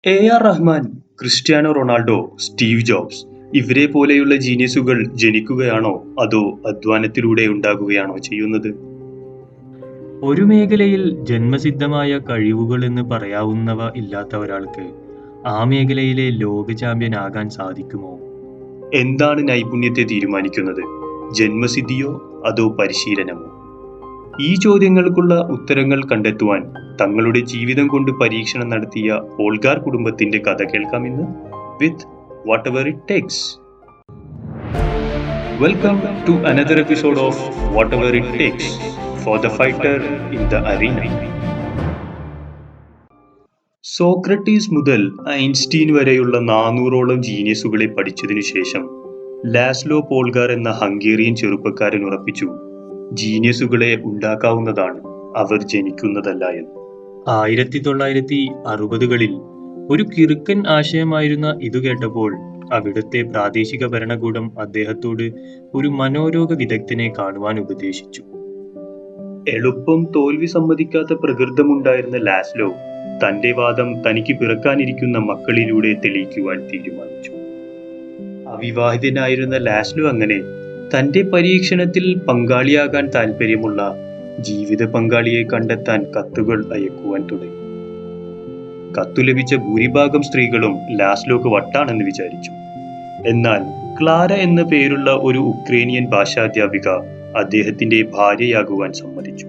എ.ആർ. Rahman, Cristiano Ronaldo, Steve Jobs ഇവരെ പോലെയുള്ള ജീനിയസുകൾ ജനിക്കുകയാണോ അതോ അധ്വാനത്തിലൂടെ ഉണ്ടാകുകയാണോ ചെയ്യുന്നത്? ഒരു മേഖലയിൽ ജന്മസിദ്ധമായ കഴിവുകളെന്ന് പറയാവുന്നവ ഇല്ലാത്ത ഒരാൾക്ക് ആ മേഖലയിലെ ലോക ചാമ്പ്യൻ ആകാൻ സാധിക്കുമോ? എന്താണ് നൈപുണ്യത്തെ തീരുമാനിക്കുന്നത്? ജന്മസിദ്ധിയോ അതോ പരിശീലനമോ? ഈ ചോദ്യങ്ങൾക്കുള്ള ഉത്തരങ്ങൾ കണ്ടെത്തുവാൻ തങ്ങളുടെ ജീവിതം കൊണ്ട് പരീക്ഷണം നടത്തിയ ഓൾഗാർ കുടുംബത്തിന്റെ കഥ കേൾക്കാം ഇന്ന് with whatever it takes. Welcome to another episode of whatever it takes for the fighter in the arena. Socrates മുതൽ ഐൻസ്റ്റീൻ വരെയുള്ള 400ഓളം ജീനിയസുകളെ പഠിച്ചതിനു ശേഷം ലാസ്ലോ പോൾഗാർ എന്ന ഹംഗേറിയൻ ചെറുപ്പക്കാരൻ ഉറപ്പിച്ചു, ജീനിയസുകളെ ഉണ്ടാക്കാവുന്നതാണ്, അവർ ജനിക്കുന്നതല്ല എന്ന്. 1960കളിൽ ഒരു കിറുക്കൻ ആശയമായിരുന്ന ഇതു കേട്ടപ്പോൾ അവിടുത്തെ പ്രാദേശിക ഭരണകൂടം അദ്ദേഹത്തോട് ഒരു മനോരോഗ വിദഗ്ധനെ കാണുവാൻ ഉപദേശിച്ചു. എളുപ്പം തോൽവി സമ്മതിക്കാത്ത പ്രകൃതമുണ്ടായിരുന്ന ലാസ്ലോ തന്റെ വാദം തനിക്ക് പിറക്കാനിരിക്കുന്ന മക്കളിലൂടെ തെളിയിക്കുവാൻ തീരുമാനിച്ചു. അവിവാഹിതനായിരുന്ന ലാസ്ലോ അങ്ങനെ തന്റെ പരീക്ഷണത്തിൽ പങ്കാളിയാകാൻ താല്പര്യമുള്ള ജീവിത പങ്കാളിയെ കണ്ടെത്താൻ കത്തുകൾ അയക്കുവാൻ തുടങ്ങി. കത്തു ലഭിച്ച ഭൂരിഭാഗം സ്ത്രീകളും ലാസ്ലോക്ക് വട്ടാണെന്ന് വിചാരിച്ചു. എന്നാൽ ക്ലാര എന്ന പേരുള്ള ഒരു ഉക്രേനിയൻ ഭാഷാധ്യാപിക അദ്ദേഹത്തിന്റെ ഭാര്യയാകുവാൻ സമ്മതിച്ചു.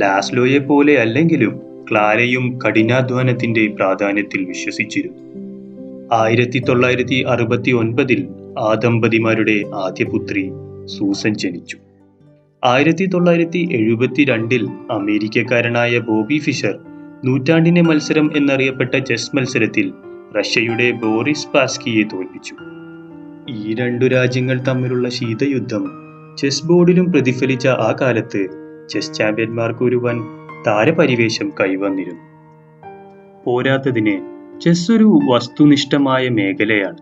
ലാസ്ലോയെ പോലെ അല്ലെങ്കിലും ക്ലാരയും കഠിനാധ്വാനത്തിന്റെ പ്രാധാന്യത്തിൽ വിശ്വസിച്ചിരുന്നു. 1969 ആ ദമ്പതിമാരുടെ ആദ്യ പുത്രി സൂസൻ ജനിച്ചു. 1972 അമേരിക്കക്കാരനായ ബോബി ഫിഷർ നൂറ്റാണ്ടിന്റെ മത്സരം എന്നറിയപ്പെട്ട ചെസ് മത്സരത്തിൽ റഷ്യയുടെ ബോറിസ് പാസ്കിയെ തോൽപ്പിച്ചു. ഈ രണ്ടു രാജ്യങ്ങൾ തമ്മിലുള്ള ശീതയുദ്ധം ചെസ് ബോർഡിലും പ്രതിഫലിച്ച ആ കാലത്ത് ചെസ് ചാമ്പ്യന്മാർക്ക് ഒരു വൻ താരപരിവേഷം കൈവന്നിരുന്നു. പോരാത്തതിന് ചെസ് ഒരു വസ്തുനിഷ്ഠമായ മേഖലയാണ്.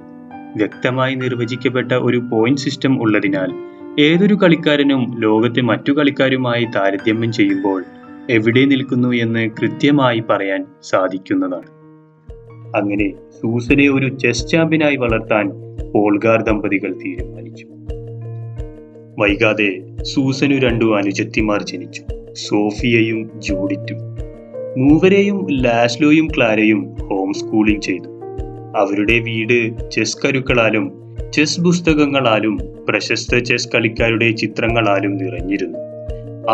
വ്യക്തമായി നിർവചിക്കപ്പെട്ട ഒരു പോയിന്റ് സിസ്റ്റം ഉള്ളതിനാൽ ഏതൊരു കളിക്കാരനും ലോകത്തെ മറ്റു കളിക്കാരുമായി താരതമ്യം ചെയ്യുമ്പോൾ എവിടെ നിൽക്കുന്നു എന്ന് കൃത്യമായി പറയാൻ സാധിക്കുന്നതാണ്. അങ്ങനെ സൂസനെ ഒരു ചെസ് ചാമ്പ്യനായി വളർത്താൻ പോൾഗാർ ദമ്പതികൾ തീരുമാനിച്ചു. വൈകാതെ സൂസനു 2 അനുജത്തിമാർ ജനിച്ചു, സോഫിയയും ജൂഡിറ്റും. മൂവരെയും ലാസ്ലോയും ക്ലാരയും ഹോം സ്കൂളിംഗ് ചെയ്തു. അവരുടെ വീട് ചെസ് കരുക്കളാലും ചെസ് പുസ്തകങ്ങളാലും പ്രശസ്ത ചെസ് കളിക്കാരുടെ ചിത്രങ്ങളാലും നിറഞ്ഞിരുന്നു.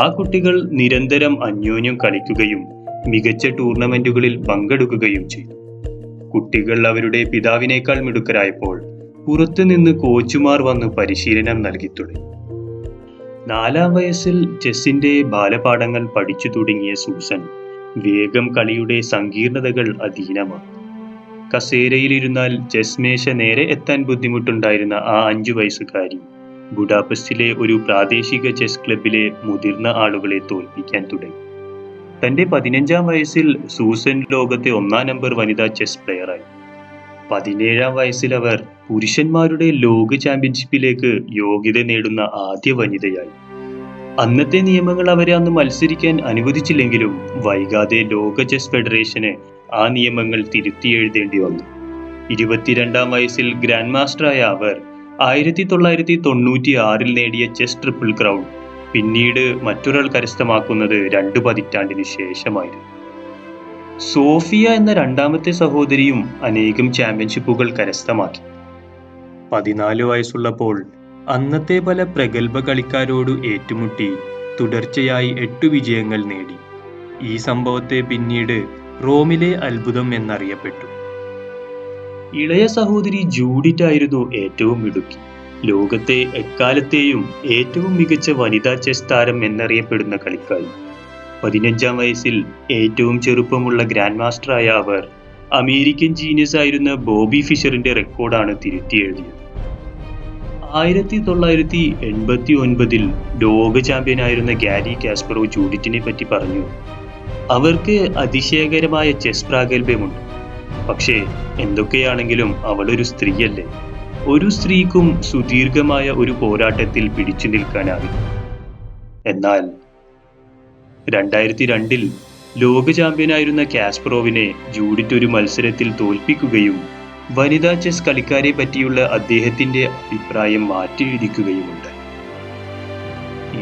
ആ കുട്ടികൾ നിരന്തരം അന്യോന്യം കളിക്കുകയും മികച്ച ടൂർണമെന്റുകളിൽ പങ്കെടുക്കുകയും ചെയ്തു. കുട്ടികൾ അവരുടെ പിതാവിനേക്കാൾ മിടുക്കരായപ്പോൾ പുറത്തുനിന്ന് കോച്ചുമാർ വന്ന് പരിശീലനം നൽകി തുടങ്ങി. 4-ാം വയസ്സിൽ ചെസ്സിന്റെ ബാലപാഠങ്ങൾ പഠിച്ചു തുടങ്ങിയ സൂസൻ വേഗം കളിയുടെ സങ്കീർണതകൾ അധീനമാണ്. കസേരയിലിരുന്നാൽ ചെസ് മേശ നേരെ എത്താൻ ബുദ്ധിമുട്ടുണ്ടായിരുന്ന ആ 5 വയസ്സുകാരി ബുഡാപെസ്റ്റിലെ ഒരു പ്രാദേശിക ചെസ് ക്ലബിലെ മുതിർന്ന ആളുകളെ തോൽപ്പിക്കാൻ തുടങ്ങി. തന്റെ 15-ാം വയസ്സിൽ സൂസൻ ലോകത്തെ 1-ാം നമ്പർ വനിതാ ചെസ് പ്ലെയറായി. 17-ാം വയസ്സിൽ അവർ പുരുഷന്മാരുടെ ലോക ചാമ്പ്യൻഷിപ്പിലേക്ക് യോഗ്യത നേടുന്ന ആദ്യ വനിതയായി. അന്നത്തെ നിയമങ്ങൾ അവരെ അന്ന് മത്സരിക്കാൻ അനുവദിച്ചില്ലെങ്കിലും വൈകാതെ ലോക ചെസ് ഫെഡറേഷന് ആ നിയമങ്ങൾ തിരുത്തി എഴുതേണ്ടി വന്നു. 22-ാം വയസ്സിൽ ഗ്രാൻഡ് മാസ്റ്ററായ അവർ 1996 നേടിയ ചെസ് ട്രിപ്പിൾ ക്രൗൺ പിന്നീട് മറ്റൊരാൾ കരസ്ഥമാക്കുന്നത് 2 പതിറ്റാണ്ടിന് ശേഷമായിരുന്നു. സോഫിയ എന്ന 2ാമത്തെ സഹോദരിയും അനേകം ചാമ്പ്യൻഷിപ്പുകൾ കരസ്ഥമാക്കി. 14 വയസ്സുള്ളപ്പോൾ അന്നത്തെ പല പ്രഗത്ഭ കളിക്കാരോട് ഏറ്റുമുട്ടി തുടർച്ചയായി 8 വിജയങ്ങൾ നേടി. ഈ സംഭവത്തെ പിന്നീട് റോമിലെ അത്ഭുതം എന്നറിയപ്പെട്ടു. ഇളയ സഹോദരി ജൂഡിറ്റ് ആയിരുന്നു ഏറ്റവും മിടുക്കി. ലോകത്തെ എക്കാലത്തെയും ഏറ്റവും മികച്ച വനിതാ ചെസ് താരം എന്നറിയപ്പെടുന്ന കളിക്കാരി. 15-ാം വയസ്സിൽ ഏറ്റവും ചെറുപ്പമുള്ള ഗ്രാൻഡ് മാസ്റ്ററായ അവർ അമേരിക്കൻ ജീനിയസ് ആയിരുന്ന ബോബി ഫിഷറിന്റെ റെക്കോർഡാണ് തിരുത്തി എഴുതിയത്. 1989 ലോക ചാമ്പ്യനായിരുന്ന ഗാരി കാസ്പറോവ് ജൂഡിറ്റിനെ പറ്റി പറഞ്ഞു, അവർക്ക് അതിശയകരമായ ചെസ് പ്രാഗൽഭ്യമുണ്ട്. പക്ഷേ എന്തൊക്കെയാണെങ്കിലും അവളൊരു സ്ത്രീയല്ലേ. ഒരു സ്ത്രീക്കും സുദീർഘമായ ഒരു പോരാട്ടത്തിൽ പിടിച്ചു നിൽക്കാനാവില്ല. എന്നാൽ 2002 ലോക ചാമ്പ്യനായിരുന്ന കാസ്പറോവിനെ ജൂഡിറ്റ് ഒരു മത്സരത്തിൽ തോൽപ്പിക്കുകയും വനിതാ ചെസ് കളിക്കാരെ പറ്റിയുള്ള അദ്ദേഹത്തിന്റെ അഭിപ്രായം മാറ്റിയെഴുതിക്കുകയുമുണ്ട്.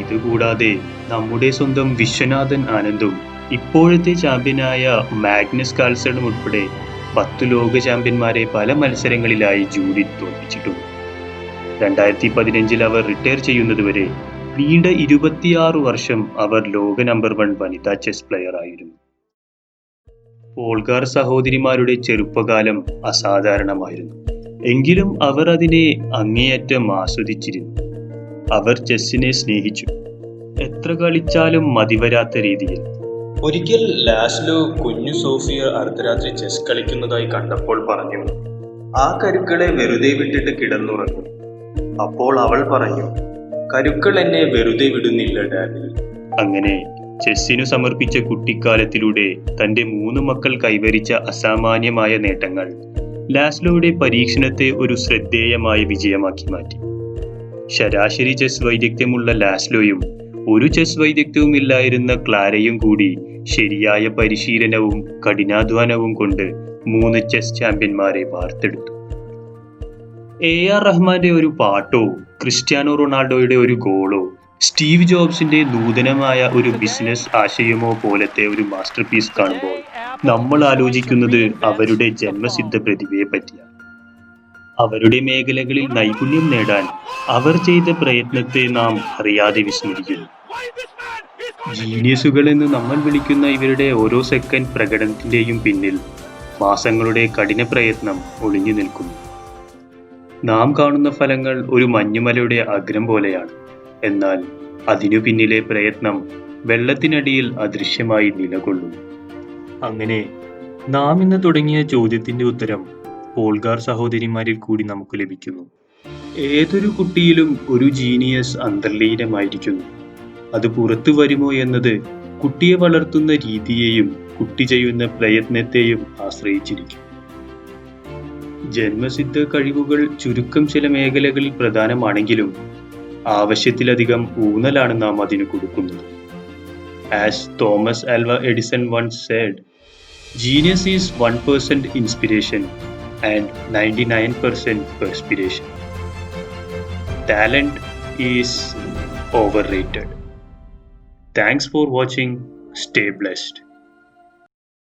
ഇതുകൂടാതെ നമ്മുടെ സ്വന്തം വിശ്വനാഥൻ ആനന്ദും ഇപ്പോഴത്തെ ചാമ്പ്യനായ മാഗ്നസ് കാൾസണും ഉൾപ്പെടെ 10 ലോക ചാമ്പ്യന്മാരെ പല മത്സരങ്ങളിലായി ജൂഡിറ്റ് തോൽപ്പിച്ചിട്ടുണ്ട്. 2015 അവർ റിട്ടയർ ചെയ്യുന്നതുവരെ നീണ്ട 26 വർഷം അവർ ലോക നമ്പർ 1 വനിതാ ചെസ് പ്ലെയർ ആയിരുന്നു. പോൾഗാർ സഹോദരിമാരുടെ ചെറുപ്പകാലം അസാധാരണമായിരുന്നു. എങ്കിലും അവർ അതിനെ അങ്ങേയറ്റം ആസ്വദിച്ചിരുന്നു. അവർ ചെസ്സിനെ സ്നേഹിച്ചു, എത്ര കളിച്ചാലും മതിവരാത്ത രീതിയിൽ. ഒരിക്കൽ ലാസ്ലോ കുഞ്ഞു സോഫിയ അർദ്ധരാത്രി ചെസ് കളിക്കുന്നതായി കണ്ടപ്പോൾ പറഞ്ഞു, "ആ കരുക്കളെ വെറുതെ വിട്ടിട്ട് കിടന്നുറങ്ങും." അപ്പോൾ അവൾ പറഞ്ഞു, "കരുക്കൾ എന്നെ വെറുതെ വിടുന്നില്ല ഡാഡി." അങ്ങനെ ചെസ്സിനു സമർപ്പിച്ച കുട്ടിക്കാലത്തിലൂടെ തന്റെ 3 മക്കൾ കൈവരിച്ച അസാമാന്യമായ നേട്ടങ്ങൾ ലാസ്ലോയുടെ പരീക്ഷണത്തെ ഒരു ശ്രദ്ധേയമായ വിജയമാക്കി മാറ്റി. ശരാശരി ചെസ് വൈദഗ്ധ്യമുള്ള ലാസ്ലോയും ഒരു ചെസ് വൈദഗ്ധ്യവും ഇല്ലായിരുന്ന ക്ലാരയും കൂടി ശരിയായ പരിശീലനവും കഠിനാധ്വാനവും കൊണ്ട് 3 ചെസ് ചാമ്പ്യന്മാരെ വാർത്തെടുത്തു. AR റഹ്മാന്റെ ഒരു പാട്ടോ, ക്രിസ്ത്യാനോ റൊണാൾഡോയുടെ ഒരു ഗോളോ, സ്റ്റീവ് ജോബ്സിന്റെ നൂതനമായ ഒരു ബിസിനസ് ആശയമോ പോലത്തെ ഒരു മാസ്റ്റർ പീസ് കാണുമ്പോൾ നമ്മൾ ആലോചിക്കുന്നത് അവരുടെ ജന്മസിദ്ധ പ്രതിഭയെ പറ്റിയാണ്. അവരുടെ മേഖലകളിൽ നൈപുണ്യം നേടാൻ അവർ ചെയ്ത പ്രയത്നത്തെ നാം അറിയാതെ വിസ്മരിക്കുന്നു. ജീനിയസുകൾ എന്ന് നമ്മൾ വിളിക്കുന്ന ഇവരുടെ ഓരോ സെക്കൻഡ് പ്രകടനത്തിന്റെയും പിന്നിൽ മാസങ്ങളുടെ കഠിന പ്രയത്നം ഒളിഞ്ഞു നിൽക്കുന്നു. നാം കാണുന്ന ഫലങ്ങൾ ഒരു മഞ്ഞുമലയുടെ അഗ്രം പോലെയാണ്, എന്നാൽ അതിനു പിന്നിലെ പ്രയത്നം വെള്ളത്തിനടിയിൽ അദൃശ്യമായി നിലകൊള്ളുന്നു. അങ്ങനെ നാം ഇന്ന് തുടങ്ങിയ ചോദ്യത്തിന്റെ ഉത്തരം പോൾഗാർ സഹോദരിമാരിൽ കൂടി നമുക്ക് ലഭിക്കുന്നു. ഏതൊരു കുട്ടിയിലും ഒരു ജീനിയസ് അന്തർലീനമായിരിക്കുന്നു. അത് പുറത്തു വരുമോ എന്നത് കുട്ടിയെ വളർത്തുന്ന രീതിയെയും കുട്ടി ചെയ്യുന്ന പ്രയത്നത്തെയും ആശ്രയിച്ചിരിക്കും. ജന്മസിദ്ധ കഴിവുകൾ ചുരുക്കം ചില മേഖലകളിൽ പ്രധാനമാണെങ്കിലും ആവശ്യത്തിലധികം ഊന്നലാണ് നാം അതിന് കൊടുക്കുന്നത്. As Thomas Alva Edison once said, "Genius is 1% inspiration and 99% perspiration. Talent is overrated." Thanks for watching. Stay blessed.